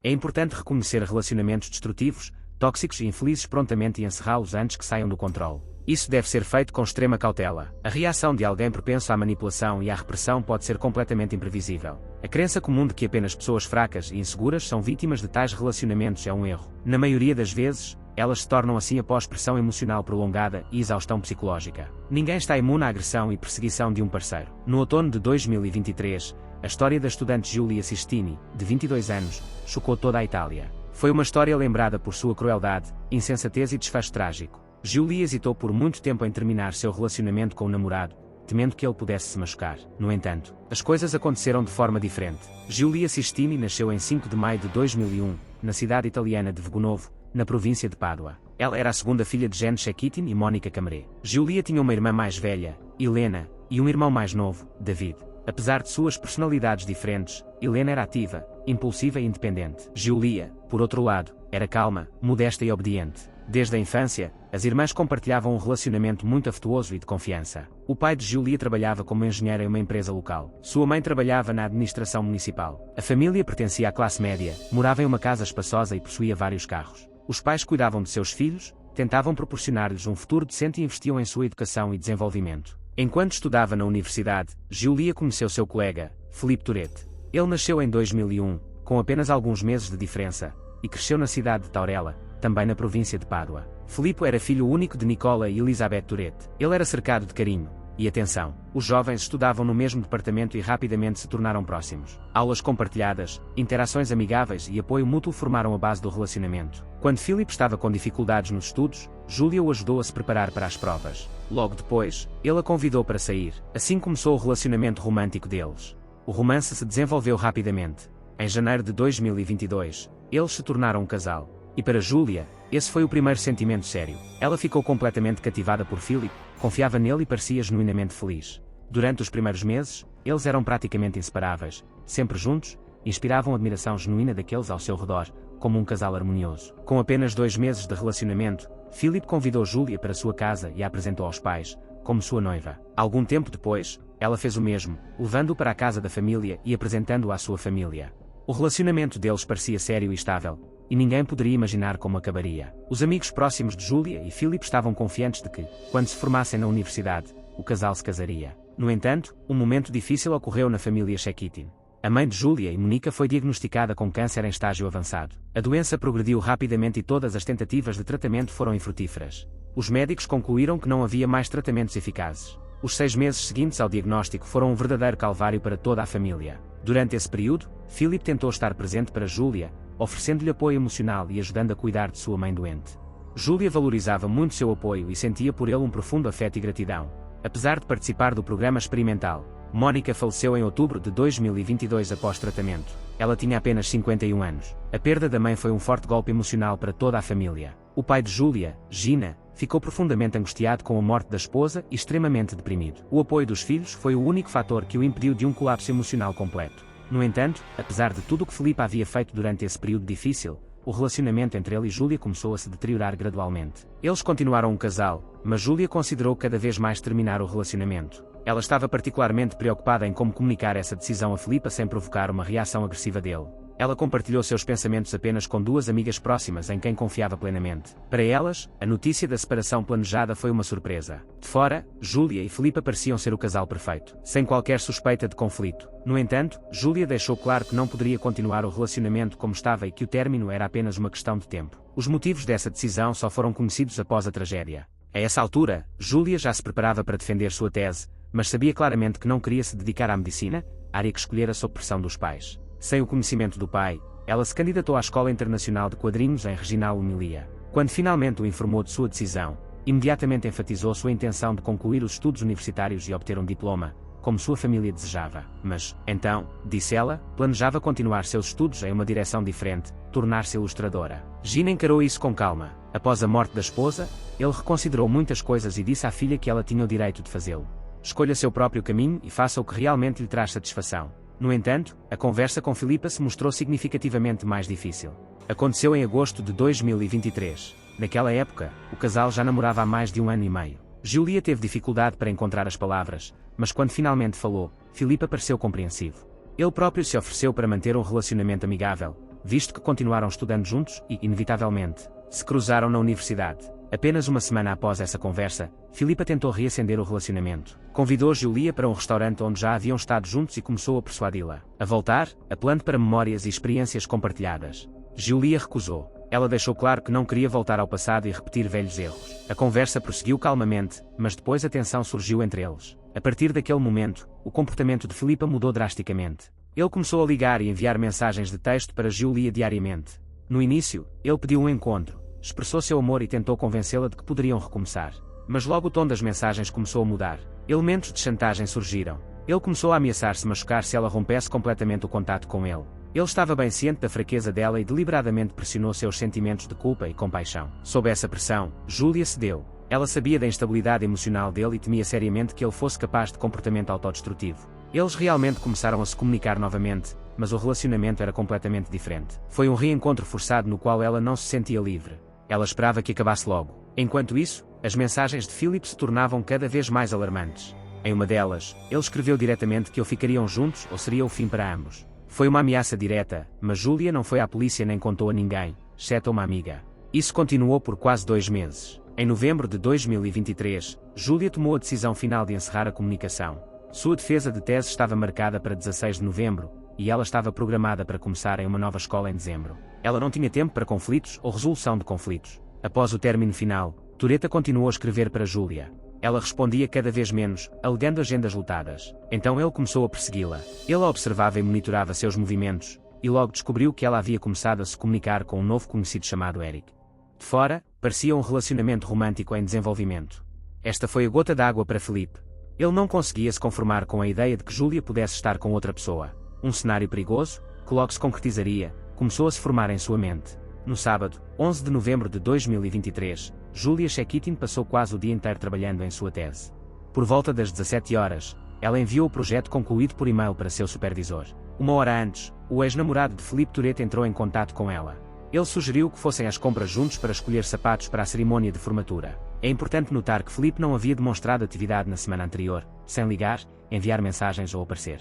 É importante reconhecer relacionamentos destrutivos, tóxicos e infelizes prontamente e encerrá-los antes que saiam do controle. Isso deve ser feito com extrema cautela. A reação de alguém propenso à manipulação e à repressão pode ser completamente imprevisível. A crença comum de que apenas pessoas fracas e inseguras são vítimas de tais relacionamentos é um erro. Na maioria das vezes, elas se tornam assim após pressão emocional prolongada e exaustão psicológica. Ninguém está imune à agressão e perseguição de um parceiro. No outono de 2023, a história da estudante Giulia Sistini, de 22 anos, chocou toda a Itália. Foi uma história lembrada por sua crueldade, insensatez e desfecho trágico. Giulia hesitou por muito tempo em terminar seu relacionamento com o namorado, temendo que ele pudesse se machucar. No entanto, as coisas aconteceram de forma diferente. Giulia Sistini nasceu em 5 de maio de 2001, na cidade italiana de Vegonovo, na província de Pádua. Ela era a segunda filha de Jane Cecchettin e Monica Camré. Giulia tinha uma irmã mais velha, Helena, e um irmão mais novo, David. Apesar de suas personalidades diferentes, Helena era ativa, impulsiva e independente. Giulia, por outro lado, era calma, modesta e obediente. Desde a infância, as irmãs compartilhavam um relacionamento muito afetuoso e de confiança. O pai de Giulia trabalhava como engenheiro em uma empresa local. Sua mãe trabalhava na administração municipal. A família pertencia à classe média, morava em uma casa espaçosa e possuía vários carros. Os pais cuidavam de seus filhos, tentavam proporcionar-lhes um futuro decente e investiam em sua educação e desenvolvimento. Enquanto estudava na universidade, Giulia conheceu seu colega, Philippe Tourette. Ele nasceu em 2001, com apenas alguns meses de diferença, e cresceu na cidade de Taurella, também na província de Pádua. Filippo era filho único de Nicola e Elizabeth Tourette. Ele era cercado de carinho e atenção. Os jovens estudavam no mesmo departamento e rapidamente se tornaram próximos. Aulas compartilhadas, interações amigáveis e apoio mútuo formaram a base do relacionamento. Quando Filippo estava com dificuldades nos estudos, Giulia o ajudou a se preparar para as provas. Logo depois, ele a convidou para sair. Assim começou o relacionamento romântico deles. O romance se desenvolveu rapidamente. Em janeiro de 2022, eles se tornaram um casal. E para Giulia, esse foi o primeiro sentimento sério. Ela ficou completamente cativada por Philip, confiava nele e parecia genuinamente feliz. Durante os primeiros meses, eles eram praticamente inseparáveis, sempre juntos, inspiravam admiração genuína daqueles ao seu redor, como um casal harmonioso. Com apenas 2 meses de relacionamento, Philip convidou Giulia para sua casa e a apresentou aos pais, como sua noiva. Algum tempo depois, ela fez o mesmo, levando-o para a casa da família e apresentando-o à sua família. O relacionamento deles parecia sério e estável, e ninguém poderia imaginar como acabaria. Os amigos próximos de Giulia e Philip estavam confiantes de que, quando se formassem na universidade, o casal se casaria. No entanto, um momento difícil ocorreu na família Cecchettin. A mãe de Giulia e Monica foi diagnosticada com câncer em estágio avançado. A doença progrediu rapidamente e todas as tentativas de tratamento foram infrutíferas. Os médicos concluíram que não havia mais tratamentos eficazes. Os 6 meses seguintes ao diagnóstico foram um verdadeiro calvário para toda a família. Durante esse período, Philip tentou estar presente para Giulia, oferecendo-lhe apoio emocional e ajudando a cuidar de sua mãe doente. Giulia valorizava muito seu apoio e sentia por ele um profundo afeto e gratidão. Apesar de participar do programa experimental, Monica faleceu em outubro de 2022 após tratamento. Ela tinha apenas 51 anos. A perda da mãe foi um forte golpe emocional para toda a família. O pai de Giulia, Gina, ficou profundamente angustiado com a morte da esposa e extremamente deprimido. O apoio dos filhos foi o único fator que o impediu de um colapso emocional completo. No entanto, apesar de tudo o que Philip havia feito durante esse período difícil, o relacionamento entre ele e Giulia começou a se deteriorar gradualmente. Eles continuaram um casal, mas Giulia considerou cada vez mais terminar o relacionamento. Ela estava particularmente preocupada em como comunicar essa decisão a Philip sem provocar uma reação agressiva dele. Ela compartilhou seus pensamentos apenas com 2 amigas próximas em quem confiava plenamente. Para elas, a notícia da separação planejada foi uma surpresa. De fora, Giulia e Philip pareciam ser o casal perfeito, sem qualquer suspeita de conflito. No entanto, Giulia deixou claro que não poderia continuar o relacionamento como estava e que o término era apenas uma questão de tempo. Os motivos dessa decisão só foram conhecidos após a tragédia. A essa altura, Giulia já se preparava para defender sua tese, mas sabia claramente que não queria se dedicar à medicina, área que escolhera sob pressão dos pais. Sem o conhecimento do pai, ela se candidatou à Escola Internacional de Quadrinhos em Reginald Emilia. Quando finalmente o informou de sua decisão, imediatamente enfatizou sua intenção de concluir os estudos universitários e obter um diploma, como sua família desejava. Mas, então, disse ela, planejava continuar seus estudos em uma direção diferente, tornar-se ilustradora. Gina encarou isso com calma. Após a morte da esposa, ele reconsiderou muitas coisas e disse à filha que ela tinha o direito de fazê-lo. Escolha seu próprio caminho e faça o que realmente lhe traz satisfação. No entanto, a conversa com Philippa se mostrou significativamente mais difícil. Aconteceu em agosto de 2023. Naquela época, o casal já namorava há mais de 1 ano e meio. Giulia teve dificuldade para encontrar as palavras, mas quando finalmente falou, Philippa pareceu compreensivo. Ele próprio se ofereceu para manter um relacionamento amigável, visto que continuaram estudando juntos e, inevitavelmente, se cruzaram na universidade. Apenas uma semana após essa conversa, Philippa tentou reacender o relacionamento. Convidou Julia para um restaurante onde já haviam estado juntos e começou a persuadi-la a voltar, apelando para memórias e experiências compartilhadas. Julia recusou. Ela deixou claro que não queria voltar ao passado e repetir velhos erros. A conversa prosseguiu calmamente, mas depois a tensão surgiu entre eles. A partir daquele momento, o comportamento de Philippa mudou drasticamente. Ele começou a ligar e enviar mensagens de texto para Julia diariamente. No início, ele pediu um encontro, expressou seu amor e tentou convencê-la de que poderiam recomeçar. Mas logo o tom das mensagens começou a mudar. Elementos de chantagem surgiram. Ele começou a ameaçar-se machucar se ela rompesse completamente o contato com ele. Ele estava bem ciente da fraqueza dela e deliberadamente pressionou seus sentimentos de culpa e compaixão. Sob essa pressão, Julia cedeu. Ela sabia da instabilidade emocional dele e temia seriamente que ele fosse capaz de comportamento autodestrutivo. Eles realmente começaram a se comunicar novamente, mas o relacionamento era completamente diferente. Foi um reencontro forçado no qual ela não se sentia livre. Ela esperava que acabasse logo. Enquanto isso, as mensagens de Philip se tornavam cada vez mais alarmantes. Em uma delas, ele escreveu diretamente que ou ficariam juntos ou seria o fim para ambos. Foi uma ameaça direta, mas Julia não foi à polícia nem contou a ninguém, exceto a uma amiga. Isso continuou por quase 2 meses. Em novembro de 2023, Julia tomou a decisão final de encerrar a comunicação. Sua defesa de tese estava marcada para 16 de novembro, e ela estava programada para começar em uma nova escola em dezembro. Ela não tinha tempo para conflitos ou resolução de conflitos. Após o término final, Tureta continuou a escrever para Julia. Ela respondia cada vez menos, alegando agendas lotadas. Então ele começou a persegui-la. Ele a observava e monitorava seus movimentos, e logo descobriu que ela havia começado a se comunicar com um novo conhecido chamado Eric. De fora, parecia um relacionamento romântico em desenvolvimento. Esta foi a gota d'água para Philip. Ele não conseguia se conformar com a ideia de que Julia pudesse estar com outra pessoa. Um cenário perigoso, que logo se concretizaria, começou a se formar em sua mente. No sábado, 11 de novembro de 2023, Julia Shekitin passou quase o dia inteiro trabalhando em sua tese. Por volta das 17 horas, ela enviou o projeto concluído por e-mail para seu supervisor. Uma hora antes, o ex-namorado de Philip Tureta entrou em contato com ela. Ele sugeriu que fossem às compras juntos para escolher sapatos para a cerimônia de formatura. É importante notar que Philip não havia demonstrado atividade na semana anterior, sem ligar, enviar mensagens ou aparecer.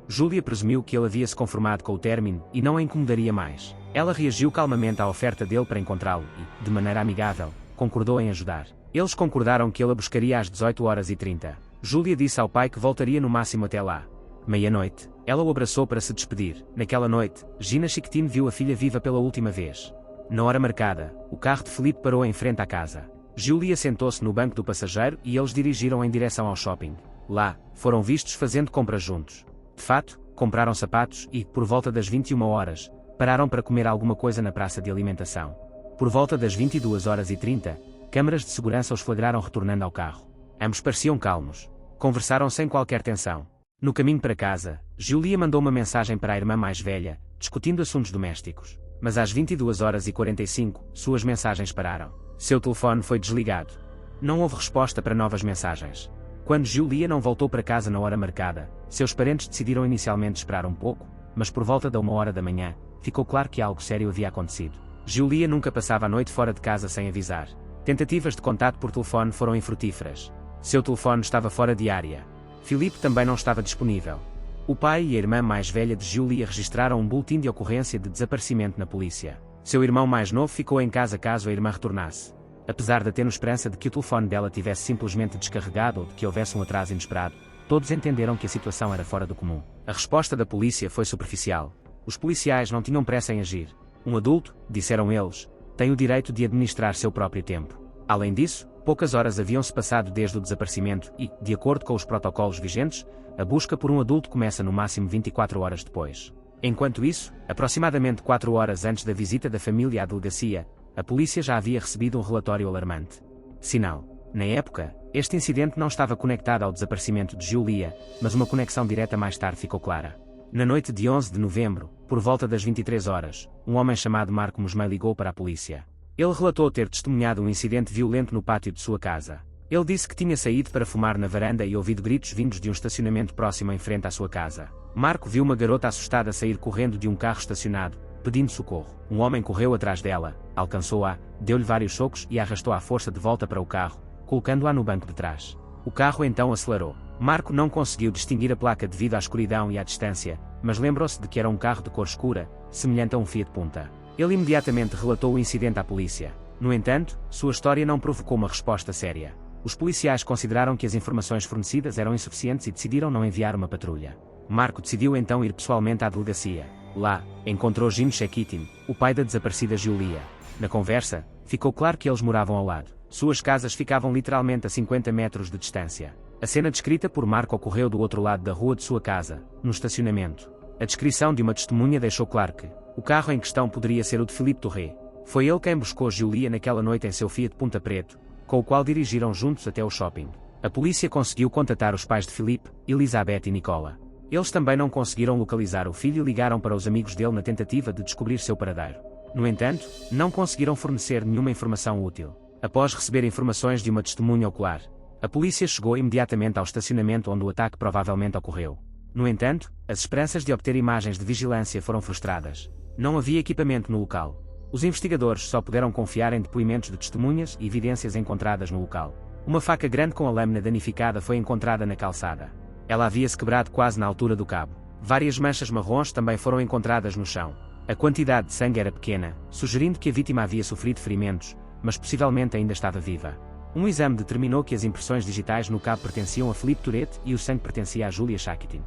Julia presumiu que ele havia se conformado com o término e não a incomodaria mais. Ela reagiu calmamente à oferta dele para encontrá-lo e, de maneira amigável, concordou em ajudar. Eles concordaram que ele a buscaria às 18h30. Julia disse ao pai que voltaria no máximo até lá. Meia-noite, ela o abraçou para se despedir. Naquela noite, Gina Shekitin viu a filha viva pela última vez. Na hora marcada, o carro de Philip parou em frente à casa. Julia sentou-se no banco do passageiro e eles dirigiram em direção ao shopping. Lá, foram vistos fazendo compras juntos. De fato, compraram sapatos e, por volta das 21 horas, pararam para comer alguma coisa na praça de alimentação. Por volta das 22h30, câmaras de segurança os flagraram retornando ao carro. Ambos pareciam calmos. Conversaram sem qualquer tensão. No caminho para casa, Julia mandou uma mensagem para a irmã mais velha, discutindo assuntos domésticos. Mas às 22h45, suas mensagens pararam. Seu telefone foi desligado. Não houve resposta para novas mensagens. Quando Julia não voltou para casa na hora marcada, seus parentes decidiram inicialmente esperar um pouco, mas por volta da 1h da manhã, ficou claro que algo sério havia acontecido. Julia nunca passava a noite fora de casa sem avisar. Tentativas de contato por telefone foram infrutíferas. Seu telefone estava fora de área. Philip também não estava disponível. O pai e a irmã mais velha de Julia registraram um boletim de ocorrência de desaparecimento na polícia. Seu irmão mais novo ficou em casa caso a irmã retornasse. Apesar de ter esperança de que o telefone dela tivesse simplesmente descarregado ou de que houvesse um atraso inesperado, todos entenderam que a situação era fora do comum. A resposta da polícia foi superficial. Os policiais não tinham pressa em agir. Um adulto, disseram eles, tem o direito de administrar seu próprio tempo. Além disso, poucas horas haviam-se passado desde o desaparecimento e, de acordo com os protocolos vigentes, a busca por um adulto começa no máximo 24 horas depois. Enquanto isso, aproximadamente 4 horas antes da visita da família à delegacia, a polícia já havia recebido um relatório alarmante. Sinal. Na época, este incidente não estava conectado ao desaparecimento de Julia, mas uma conexão direta mais tarde ficou clara. Na noite de 11 de novembro, por volta das 23 horas, um homem chamado Marco Musmei ligou para a polícia. Ele relatou ter testemunhado um incidente violento no pátio de sua casa. Ele disse que tinha saído para fumar na varanda e ouvido gritos vindos de um estacionamento próximo em frente à sua casa. Marco viu uma garota assustada sair correndo de um carro estacionado, pedindo socorro. Um homem correu atrás dela, alcançou-a, deu-lhe vários socos e a arrastou à força de volta para o carro, colocando-a no banco de trás. O carro então acelerou. Marco não conseguiu distinguir a placa devido à escuridão e à distância, mas lembrou-se de que era um carro de cor escura, semelhante a um Fiat Punta. Ele imediatamente relatou o incidente à polícia. No entanto, sua história não provocou uma resposta séria. Os policiais consideraram que as informações fornecidas eram insuficientes e decidiram não enviar uma patrulha. Marco decidiu então ir pessoalmente à delegacia. Lá, encontrou Jim Shekitin, o pai da desaparecida Julia. Na conversa, ficou claro que eles moravam ao lado. Suas casas ficavam literalmente a 50 metros de distância. A cena descrita por Marco ocorreu do outro lado da rua de sua casa, no estacionamento. A descrição de uma testemunha deixou claro que o carro em questão poderia ser o de Philippe Touré. Foi ele quem buscou Julia naquela noite em seu Fiat Punta Preto, com o qual dirigiram juntos até o shopping. A polícia conseguiu contatar os pais de Philippe, Elizabeth e Nicola. Eles também não conseguiram localizar o filho e ligaram para os amigos dele na tentativa de descobrir seu paradeiro. No entanto, não conseguiram fornecer nenhuma informação útil. Após receber informações de uma testemunha ocular, a polícia chegou imediatamente ao estacionamento onde o ataque provavelmente ocorreu. No entanto, as esperanças de obter imagens de vigilância foram frustradas. Não havia equipamento no local. Os investigadores só puderam confiar em depoimentos de testemunhas e evidências encontradas no local. Uma faca grande com a lâmina danificada foi encontrada na calçada. Ela havia-se quebrado quase na altura do cabo. Várias manchas marrons também foram encontradas no chão. A quantidade de sangue era pequena, sugerindo que a vítima havia sofrido ferimentos, mas possivelmente ainda estava viva. Um exame determinou que as impressões digitais no cabo pertenciam a Philippe Tourette e o sangue pertencia a Julia Shekitin.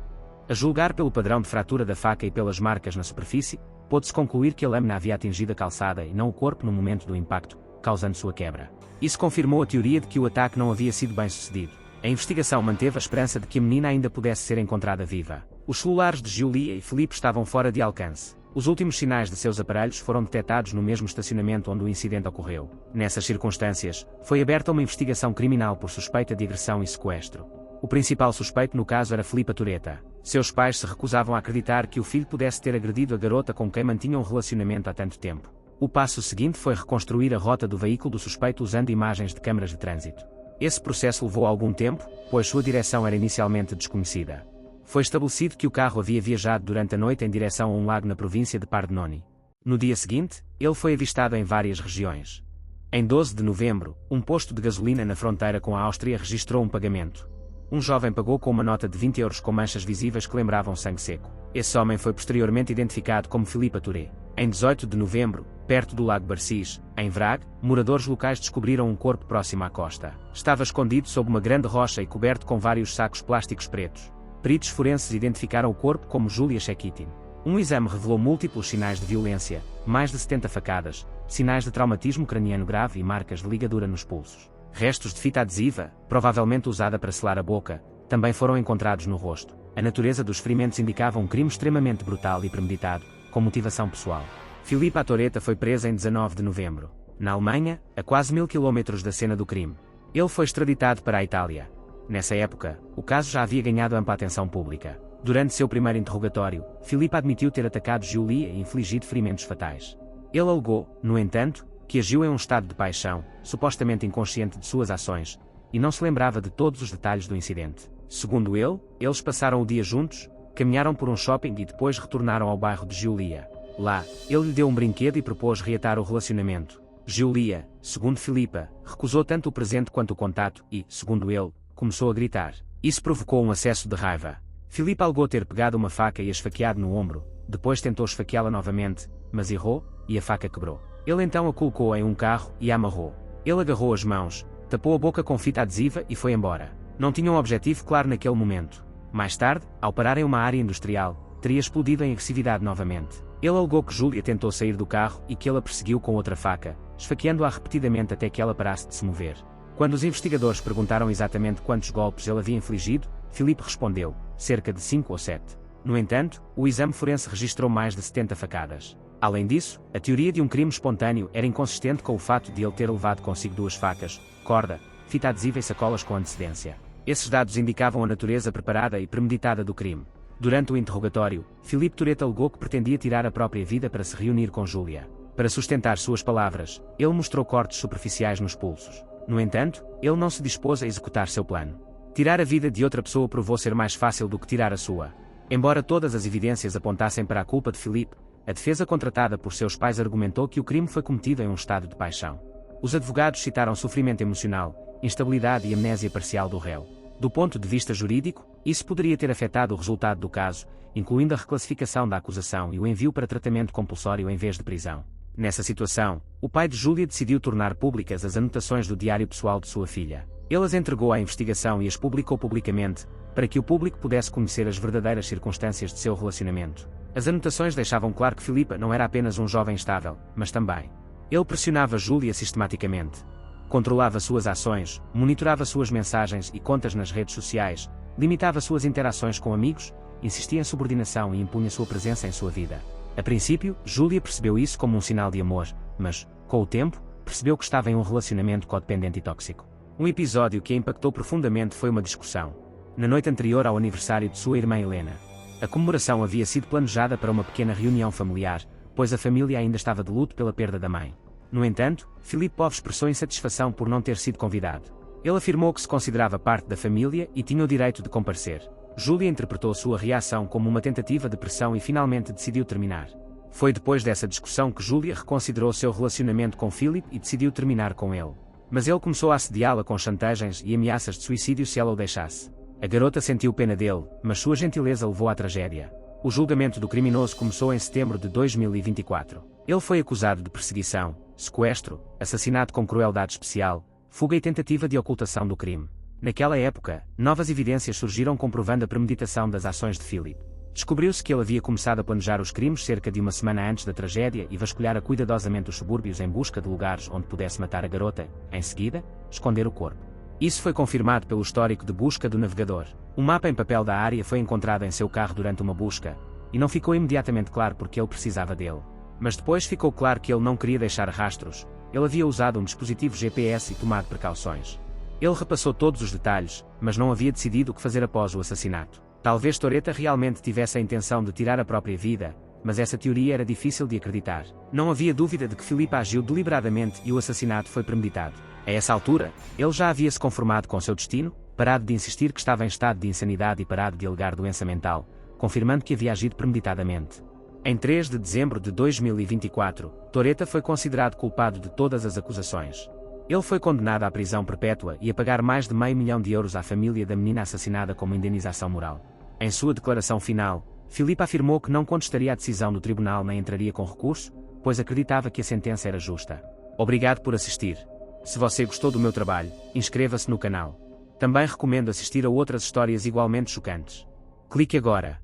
A julgar pelo padrão de fratura da faca e pelas marcas na superfície, pôde-se concluir que a lâmina havia atingido a calçada e não o corpo no momento do impacto, causando sua quebra. Isso confirmou a teoria de que o ataque não havia sido bem sucedido. A investigação manteve a esperança de que a menina ainda pudesse ser encontrada viva. Os celulares de Julia e Philippe estavam fora de alcance. Os últimos sinais de seus aparelhos foram detectados no mesmo estacionamento onde o incidente ocorreu. Nessas circunstâncias, foi aberta uma investigação criminal por suspeita de agressão e sequestro. O principal suspeito no caso era Philippe Tourette. Seus pais se recusavam a acreditar que o filho pudesse ter agredido a garota com quem mantinham um relacionamento há tanto tempo. O passo seguinte foi reconstruir a rota do veículo do suspeito usando imagens de câmaras de trânsito. Esse processo levou algum tempo, pois sua direção era inicialmente desconhecida. Foi estabelecido que o carro havia viajado durante a noite em direção a um lago na província de Pardinone. No dia seguinte, ele foi avistado em várias regiões. Em 12 de novembro, um posto de gasolina na fronteira com a Áustria registrou um pagamento. Um jovem pagou com uma nota de 20 euros com manchas visíveis que lembravam sangue seco. Esse homem foi posteriormente identificado como Philippe Touré. Em 18 de novembro, perto do lago Barcis, em Vrague, moradores locais descobriram um corpo próximo à costa. Estava escondido sob uma grande rocha e coberto com vários sacos plásticos pretos. Peritos forenses identificaram o corpo como Julia Shekitin. Um exame revelou múltiplos sinais de violência, mais de 70 facadas, sinais de traumatismo craniano grave e marcas de ligadura nos pulsos. Restos de fita adesiva, provavelmente usada para selar a boca, também foram encontrados no rosto. A natureza dos ferimentos indicava um crime extremamente brutal e premeditado, com motivação pessoal. Philippe Tourette foi preso em 19 de novembro, na Alemanha, a quase 1000 km da cena do crime. Ele foi extraditado para a Itália. Nessa época, o caso já havia ganhado ampla atenção pública. Durante seu primeiro interrogatório, Philippe admitiu ter atacado Julia e infligido ferimentos fatais. Ele alegou, no entanto, que agiu em um estado de paixão, supostamente inconsciente de suas ações, e não se lembrava de todos os detalhes do incidente. Segundo ele, eles passaram o dia juntos, caminharam por um shopping e depois retornaram ao bairro de Julia. Lá, ele lhe deu um brinquedo e propôs reatar o relacionamento. Julia, segundo Philippe, recusou tanto o presente quanto o contato e, segundo ele, começou a gritar. Isso provocou um acesso de raiva. Philippe alegou ter pegado uma faca e a esfaqueado no ombro, depois tentou esfaqueá-la novamente, mas errou, e a faca quebrou. Ele então a colocou em um carro e a amarrou. Ele agarrou as mãos, tapou a boca com fita adesiva e foi embora. Não tinha um objetivo claro naquele momento. Mais tarde, ao parar em uma área industrial, teria explodido em agressividade novamente. Ele alegou que Julia tentou sair do carro e que ele a perseguiu com outra faca, esfaqueando-a repetidamente até que ela parasse de se mover. Quando os investigadores perguntaram exatamente quantos golpes ele havia infligido, Philippe respondeu, cerca de 5 ou 7. No entanto, o exame forense registrou mais de 70 facadas. Além disso, a teoria de um crime espontâneo era inconsistente com o fato de ele ter levado consigo 2 facas, corda, fita adesiva e sacolas com antecedência. Esses dados indicavam a natureza preparada e premeditada do crime. Durante o interrogatório, Philippe Tourette alegou que pretendia tirar a própria vida para se reunir com Julia. Para sustentar suas palavras, ele mostrou cortes superficiais nos pulsos. No entanto, ele não se dispôs a executar seu plano. Tirar a vida de outra pessoa provou ser mais fácil do que tirar a sua. Embora todas as evidências apontassem para a culpa de Philippe, a defesa contratada por seus pais argumentou que o crime foi cometido em um estado de paixão. Os advogados citaram sofrimento emocional, instabilidade e amnésia parcial do réu. Do ponto de vista jurídico, isso poderia ter afetado o resultado do caso, incluindo a reclassificação da acusação e o envio para tratamento compulsório em vez de prisão. Nessa situação, o pai de Júlia decidiu tornar públicas as anotações do diário pessoal de sua filha. Ele as entregou à investigação e as publicou publicamente, para que o público pudesse conhecer as verdadeiras circunstâncias de seu relacionamento. As anotações deixavam claro que Philippa não era apenas um jovem estável, mas também. Ele pressionava Júlia sistematicamente. Controlava suas ações, monitorava suas mensagens e contas nas redes sociais, limitava suas interações com amigos, insistia em subordinação e impunha sua presença em sua vida. A princípio, Júlia percebeu isso como um sinal de amor, mas, com o tempo, percebeu que estava em um relacionamento codependente e tóxico. Um episódio que a impactou profundamente foi uma discussão. Na noite anterior ao aniversário de sua irmã Helena. A comemoração havia sido planejada para uma pequena reunião familiar, pois a família ainda estava de luto pela perda da mãe. No entanto, Filippov expressou insatisfação por não ter sido convidado. Ele afirmou que se considerava parte da família e tinha o direito de comparecer. Júlia interpretou sua reação como uma tentativa de pressão e finalmente decidiu terminar. Foi depois dessa discussão que Júlia reconsiderou seu relacionamento com Philip e decidiu terminar com ele. Mas ele começou a assediá-la com chantagens e ameaças de suicídio se ela o deixasse. A garota sentiu pena dele, mas sua gentileza levou à tragédia. O julgamento do criminoso começou em setembro de 2024. Ele foi acusado de perseguição, sequestro, assassinato com crueldade especial, fuga e tentativa de ocultação do crime. Naquela época, novas evidências surgiram comprovando a premeditação das ações de Philip. Descobriu-se que ele havia começado a planejar os crimes cerca de uma semana antes da tragédia e vasculhara cuidadosamente os subúrbios em busca de lugares onde pudesse matar a garota, em seguida, esconder o corpo. Isso foi confirmado pelo histórico de busca do navegador. Um mapa em papel da área foi encontrado em seu carro durante uma busca, e não ficou imediatamente claro porque ele precisava dele. Mas depois ficou claro que ele não queria deixar rastros. Ele havia usado um dispositivo GPS e tomado precauções. Ele repassou todos os detalhes, mas não havia decidido o que fazer após o assassinato. Talvez Toretta realmente tivesse a intenção de tirar a própria vida, mas essa teoria era difícil de acreditar. Não havia dúvida de que Philippa agiu deliberadamente e o assassinato foi premeditado. A essa altura, ele já havia se conformado com seu destino, parado de insistir que estava em estado de insanidade e parado de alegar doença mental, confirmando que havia agido premeditadamente. Em 3 de dezembro de 2024, Toretta foi considerado culpado de todas as acusações. Ele foi condenado à prisão perpétua e a pagar mais de €500 mil à família da menina assassinada como indenização moral. Em sua declaração final, Philippa afirmou que não contestaria a decisão do tribunal nem entraria com recurso, pois acreditava que a sentença era justa. Obrigado por assistir. Se você gostou do meu trabalho, inscreva-se no canal. Também recomendo assistir a outras histórias igualmente chocantes. Clique agora.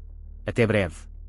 Até breve.